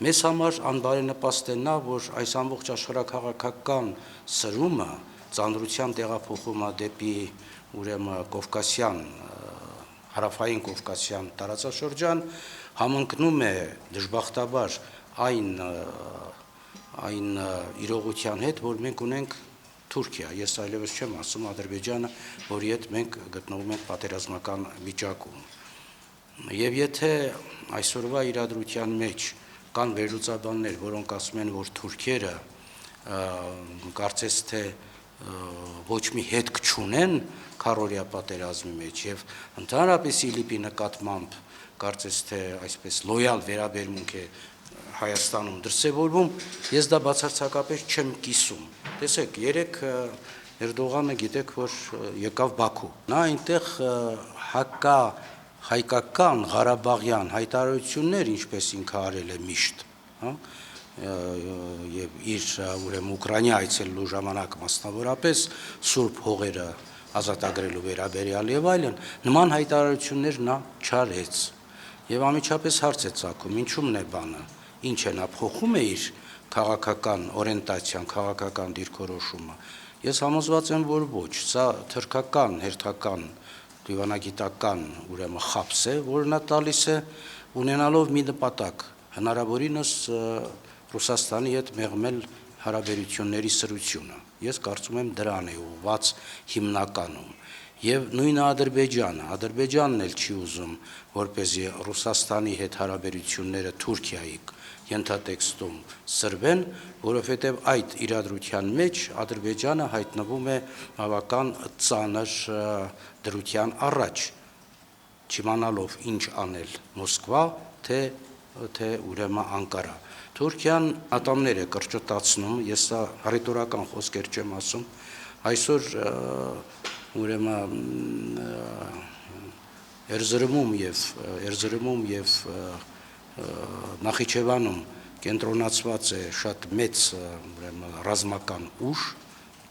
Մեզ համար անբարենպաստ է նա, որ այս ամբողջ աշխարհաքաղաքական սրումը, ծանրության տեղափոխումը դեպի ուրեմն Կովկասյան, հարավային Կովկասյան տարածաշրջան համընկնում է դժբախտաբար այն իրողության հետ, որ մենք ունենք Թուրքիա, ես այլևս չեմ ասում Ադրբեջանը, որի հետ մենք գտնվում ենք պատերազմական վիճակում։ Եվ եթե այսօրվա իրադրության մեջ կան վերլուծաբաններ, որոնք ասում են, որ թուրքերը կարծես թե ոչ մի հետք չունեն քառօրյա պատերազմի մեջ եւ ընդհանրապես ԻԼԻՊ-ի նկատմամբ կարծես թե այսպես լոյալ վերաբերմունք է Հայաստանում դրսևորվում, ես դա բացարձակապես չեմ կիսում։ Տեսեք, երեք Էրդողանը գիտեք, որ եկավ Բաքու։ Նա այնտեղ հայկական Ղարաբաղյան հայտարարություններ, ինչպես ինքը արել է միշտ, եւ իր ուրեմն Ուկրաինա այցելելու ժամանակ մասնավորապես Սուրբ հողերը ազատագրելու վերաբերյալ եւ այլն, նման հայտարարություններ նա չարեց։ Եվ անմիջապես հարց է ծագում, ինչու՞մն է բանը, ինչ է նա փոխում է իր քաղաքական օրենտացիան, քաղաքական դիրքորոշումը։ Ես համոզված եմ, որ ոչ, սա թրքական, հերթական, դիվանագիտական ուրեմն խաբս է, որ նա տալիս է ունենալով մի նպատակ, հնարավորինս Ռուսաստանի հետ մեղմել հարաբերությունների սրությունը։ Ես կարծում եմ դրան է ուղղված հիմնականում։ Եվ նույն Ադրբեջանն էլ չի ուզում, որպեսզի Ռուսաստանի հետ հարաբերությունները Թուրքիայի ենթատեքստում սրվեն, որովհետև այդ իրադրության մեջ Ադրբեջանը հայտնվում է բավական ծանր դրության առաջ, չիմանալով ինչ անել Մոսկվա, թե ուրեմն Անկարա։ Թուրքիան ատամներ է կրճտացնում, ես սա ռետորական խոսքեր չեմ ասում, այսօր ուրեմն Էրզրումում եւ Նախիջևանում կենտրոնացված է շատ մեծ ուրեմն ռազմական ուժ,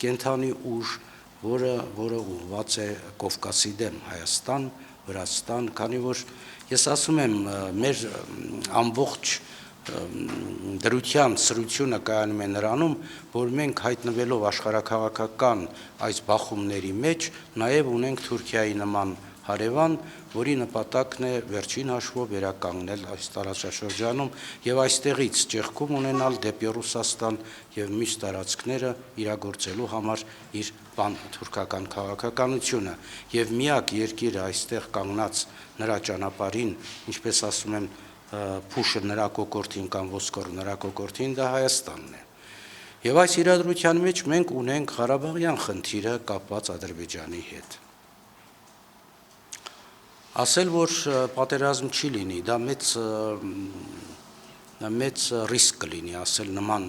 կենթանի ուժ, որը ուղղված է Կովկասի դեմ, Հայաստան, Վրաստան, քանի որ ես ասում եմ, մեր ամբողջ դրության սրությունը կայանում է նրանում, որ մենք հայտնվելով աշխարհաքաղաքական այս բախումների մեջ, նաև ունենք Թուրքիայի նման հարևան, որի նպատակն է վերջին հաշվով վերականգնել այս տարածաշրջանում եւ այստեղից ճեղքում ունենալ դեպի Ռուսաստան եւ մյուս տարածքները իրագործելու համար իր թուրքական քաղաքականությունը եւ միակ երկիրը այստեղ կանգնած նրա ճանապարհին, ինչպես ասում են, փուշը նրա կոկորդին կամ ոսկորը նրա կոկորդին, դա Հայաստանն է։ Եվ այս իրադրության մեջ մենք ունենք Ղարաբաղյան խնդիրը կապված Ադրբեջանի հետ։ Ասել, որ պատերազմ չի լինի, դա մեծ ռիսկ կլինի, ասել նման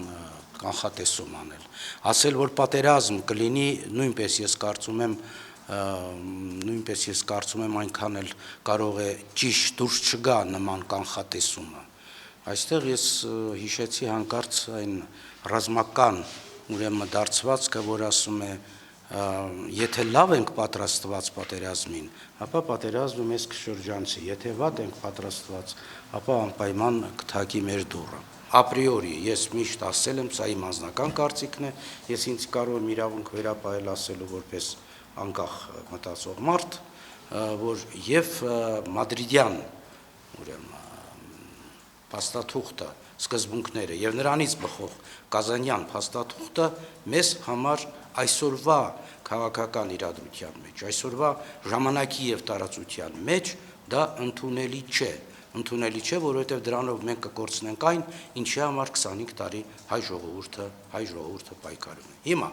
կանխատեսում անել։ Ասել, որ պատերազմ կլինի, նույնպես ես կարծում եմ այնքան էլ կարող է ճիշտ դուրս չգա նման կանխատեսումը։ Այստեղ ես հիշեցի հանկարծ այն ռազմական ուրեմն դարձվածքը, որ ասում է, եթե լավ ենք պատրաստված պատերազմին, ապա պատերազմը մեզ կշրջանցի, եթե վատ ենք պատրաստված, ապա անպայման կթակի մեր դուռը։ Ապրիորի ես միշտ ասել եմ, սա իմ անձնական կարծիքն է, ես ինձ կարող եմ իրավունք վերապահել ասելու որպես անկախ մտածող մարդ, որ եւ մադրիդյան ուրեմն փաստաթուղթը, սկզբունքները եւ նրանից բխող կազանյան փաստաթուղթը մեզ համար այսօրվա քաղաքական իրադրության մեջ, այսօրվա ժամանակի եւ տարածության մեջ դա ընդունելի չէ, որովհետեւ դրանով մենք կկորցնենք այն, ինչի համար 25 տարի հայ ժողովուրդը պայքարում է։ Հիմա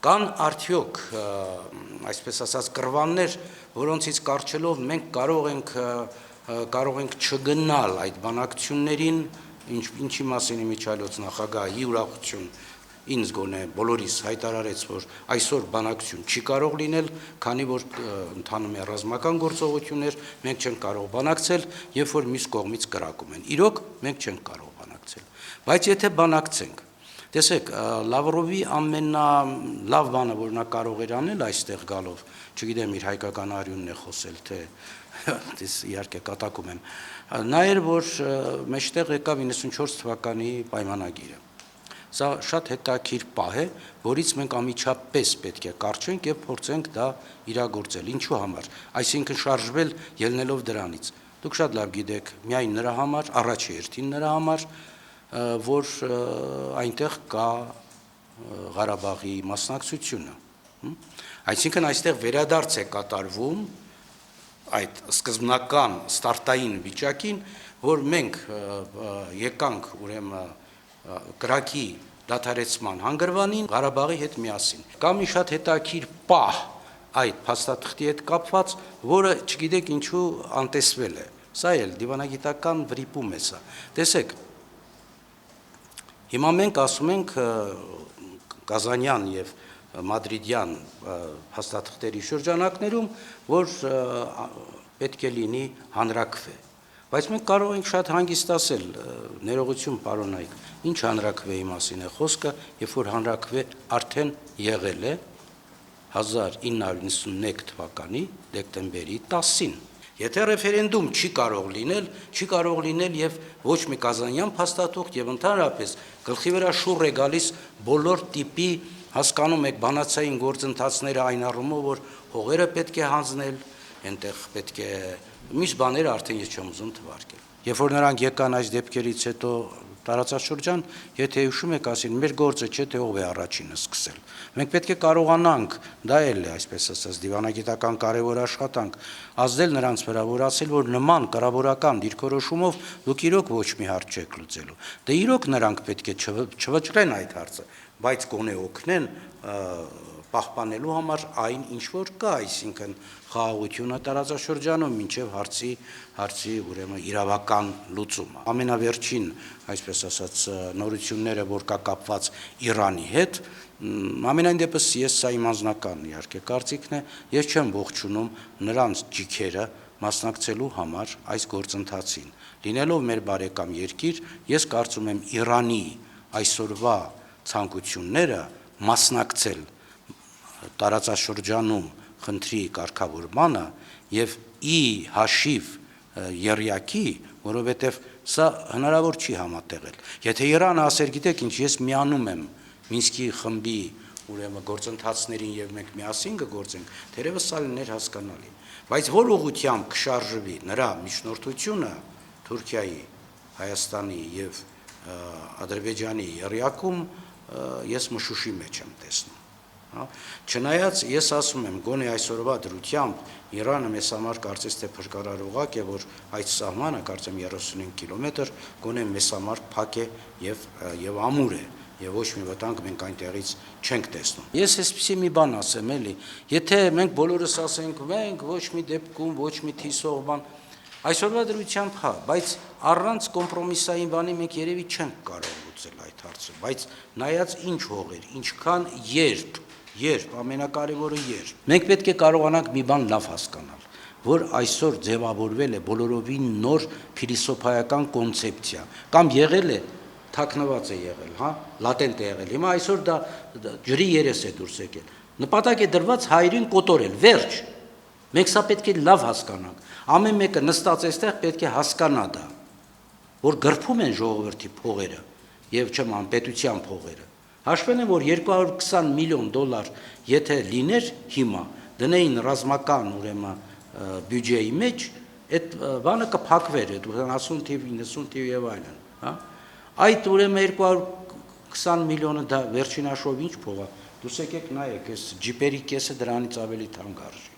կան արդյոք, այսպես ասած, կռվաններ, որոնցից կարճելով մենք կարող ենք չգնալ այդ բանակցություններին, ինչի մասին իմիջիայլոց նախագահի ուրախություն ինձ գոնե բոլորիս հայտարարեց, որ այսօր բանակցություն չի կարող լինել, քանի որ ընթանում է ռազմական գործողություններ, մենք չենք կարող բանակցել, երբ որ մյուս կողմից կրակում են։ Իրոք մենք չենք կարող բանակցել, բայց եթե բանակցենք, տեսեք, Լավրովի ամենալավ բանը, որ նա կարող էր անել այստեղ գալով, չգիտեմ իր հայկական արյունն է խոսել, թե իհարկե կատակում եմ, նա էր, որ մեջտեղ եկավ 94 թվականի պայմանագիրը։ Սա շատ հետաքրքիր պահ է, որից մենք ամիջապես պետք է կարճենք եւ փորձենք դա իրագործել։ Ինչու համար։ Այսինքն շարժվել ելնելով դրանից։ Դուք շատ լավ գիտեք, միայն նրա համար, առաջի հերթին նրա համար, որ այնտեղ կա Ղարաբաղի մասնակցությունը։ Այսինքն այստեղ վերադարձ է կատարվում այդ սկզբնական ստարտային վիճակին, որ մենք եկանք ուրեմն կրակի դադարեցման հանգրվանին Ղարաբաղի հետ միասին։ Կա մի շատ հետաքրքիր պահ այդ փաստաթղթի հետ կապված, որը չգիտեք ինչու անտեսվել է։ Սա էլ դիվանագիտական վրիպում է սա։ Տեսեք, հիմա մենք ասում ենք Կազանյան եւ Մադրիդյան փաստաթղթերի շրջանակներում, որ պետք է լինի հանրաքվե։ Բայց մենք կարող ենք շատ հանգիստ ասել, ներողություն պարոնայք, ինչ հանրաքվեի մասին է խոսքը, երբ որ հանրաքվե արդեն եղել է 1991 թվականի դեկտեմբերի 10-ին։ Եթե ռեֆերենդում չի կարող լինել եւ ոչ մի Կազանյան փաստաթուղթ եւ ընդհանրապես գլխի վրա շուռ է գալիս բոլոր տիպի հասկանում եք բանացային գործընթացները այն առումով, որ հողերը պետք է հանձնել, այնտեղ պետք է միշտ բաները արդեն ես չեմ ուզում թվարկել։ Երբ որ նրանք եկան այս դեպքերից հետո տարածաշրջան, եթե հիշում եք, ասին, մեր գործը չէ, թե ով է առաջինը սկսել։ Մենք պետք է կարողանանք, դա էլ է, այսպես ասած, դիվանագիտական կարևոր աշխատանք, ազդել նրանց վրա, որ ասել, որ նման կառավարական դիրքորոշումով դուք իրոք ոչ մի հարց չեք լուծելու։ Դե իրոք նրանք պետք է չվճռեն այդ հարցը, բայց գոնե օգնեն պահպանելու համար այն ինչ որ կա, այսինքն խաղաղությունը տարածաշրջանում մինչև հարցի ուրեմն իրավական լուծումը։ Ամենավերջին, այսպես ասած, նորությունները, որ կա կապված Իրանի հետ, ամենայն դեպս ես սա իմ անձնական իհարկե կարծիքն է, ես չեմ ողջունում նրանց ջիքերը մասնակցելու համար այս գործընթացին։ Լինելով մեր բարեկամ երկիր, ես կարծում եմ Իրանի այսօրվա ցանկությունները մասնակցել տարածաշրջանում խնդրի կարգավորմանը եւ ի հաշիվ եռյակի, որովհետեւ սա հնարավոր չի համատեղել։ Եթե Իրանը ասեր, գիտեք ինչ, ես միանում եմ Մինսկի խմբի ուրեմն գործընթացներին եւ մենք միասին կգործենք, թերևս սա լիներ հասկանալի։ Բայց որ ուղղությամբ կշարժվի նրա միջնորդությունը Թուրքիայի, Հայաստանի եւ Ադրբեջանի եռյակում ես մշուշի մեջ եմ տեսնում։ Չնայած ես ասում եմ, գոնե այսօրվա դրությամբ Իրանը մեզ համար կարծես թե փրկարարողակ է, որ այդ սահմանը կարծեմ 35 կիլոմետր գոնե մեզ համար փակ է եւ ամուր է եւ ոչ մի վտանգ մենք այնտեղից չենք տեսնում։ Ես այսպեսի մի բան ասեմ էլի, եթե մենք բոլորս ասենք, մենք ոչ մի դեպքում ոչ մի թիսող բան, այսօրվա դրությամբ հա, բայց առանց կոմպրոմիսային բանի մենք երևի չենք կարող լուծել այդ հարցը, բայց նայած ինչ հողեր, ինչքան երբ ամենակարևորը երբ։ Մենք պետք է կարողանանք մի բան լավ հասկանալ, որ այսօր ձևավորվել է բոլորովին նոր փիլիսոփայական կոնցեպցիա, կամ եղել է թաքնված է եղել, հա, լատենտ է եղել։ Հիմա այսօր դա ջրի երես է դուրս եկել։ Նպատակ է դրված հայրին կոտորել, վերջ։ Մենք սա պետք է լավ հասկանանք։ Ամեն մեկը նստած այստեղ պետք է հասկանա դա, որ գրփում են ժողովրդի փողերը եւ չեմ անպետության փողերը։ Հաշվեն են, որ 220 միլիոն դոլար եթե լիներ հիմա, դնեին ռազմական ուրեմն բյուջեի մեջ, այդ բանը կփակվեր, այդ 80 թիվ, 90 թիվ եւ այլն, հա։ Այդ ուրեմն 220 միլիոնը դա վերջին հաշվով ինչ փող է։ Դուս եկեք նայեք, այս ջիպերի կեսը դրանից ավելի թանկ արժի։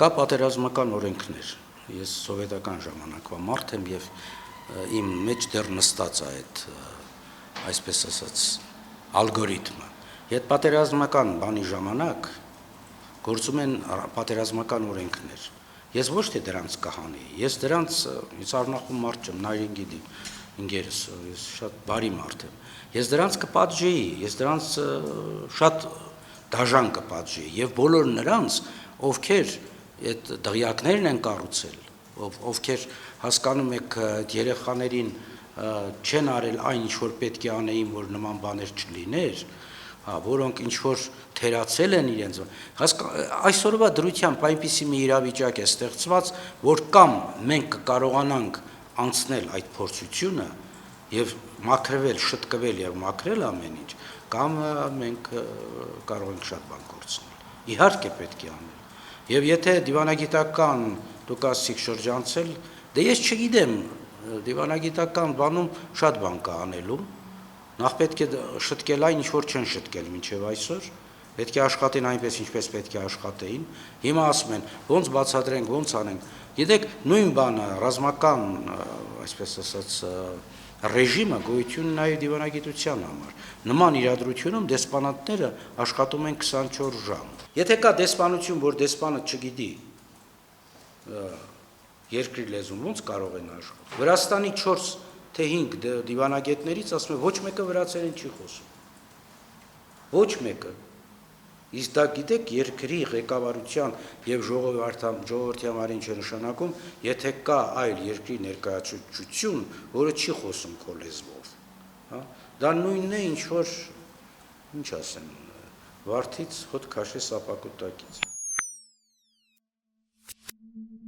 Կա պատերազմական օրենքներ։ Ես սովետական ժամանակվա մարդ եմ եւ իմ մեջ դեռ նստած է այդ, այսպես ասած, ալգորիթմը։ Այդ պատերազմական բանի ժամանակ գործում են պատերազմական օրենքներ։ Ես ոչ թե դրանց կհանի, ես դրանց Արնախում մարդ չեմ, նայրին գիտի, ինգերս, ես շատ բարի մարդ եմ։ Ես դրանց կպատժեի, ես դրանց շատ դաժան կպատժեի եւ բոլոր նրանց, ովքեր այդ դղյակներն են կառուցել, ովքեր հասկանում եք երեխաներին չեն արել այն ինչ որ պետք է անեին, որ նման բաներ չլիներ, որոնք ինչ որ թերացել են իրենց, այսօրվա դրությամբ այնպիսի մի իրավիճակ է ստեղծված, որ կամ մենք կարողանանք անցնել այդ փորձությունը եւ մաքրվել, շտկվել եւ մաքրել ամեն ինչ, կամ մենք կարող ենք շատ բան կորցնել։ Իհարկե պետք է անել։ Եվ եթե դիվանագիտական դուք ասիք շրջանցել, դե ես չգիտեմ, դիվանագիտական բանում շատ բան կա անելու, նախ պետք է շտկել այն, ինչ որ չեն շտկել մինչև այսօր, պետք է աշխատեն այնպես, ինչպես պետք է աշխատեին, հիմա ասում են, ոնց բացատրենք, ոնց անենք, գիտեք, նույն բանը, ռազմական, այսպես ասած, ռեժիմը գոյություն նաև դիվանագիտության համար, նման իրադրությունում դեսպանատները աշխատում են 24 ժամ, եթե կա դեսպանություն, որ դեսպանը չգիտի երկրի լեզուն, ոնց կարող են աշխատել, Վրաստանի 4 թե 5 դիվանագետներից ասում է ոչ մեկը վրացերեն չի խոսում, ոչ մեկը, իսկ դա գիտեք երկրի ղեկավարության և ժողովրդի համար ինչ է նշանակում, եթե կա այլ երկրի ներկայացուցչություն, որը չի խոսում քո լեզվով, դա նույնն է ինչ որ, ինչ ասեմ, վարդից հոտ քաշես ապակու տակից։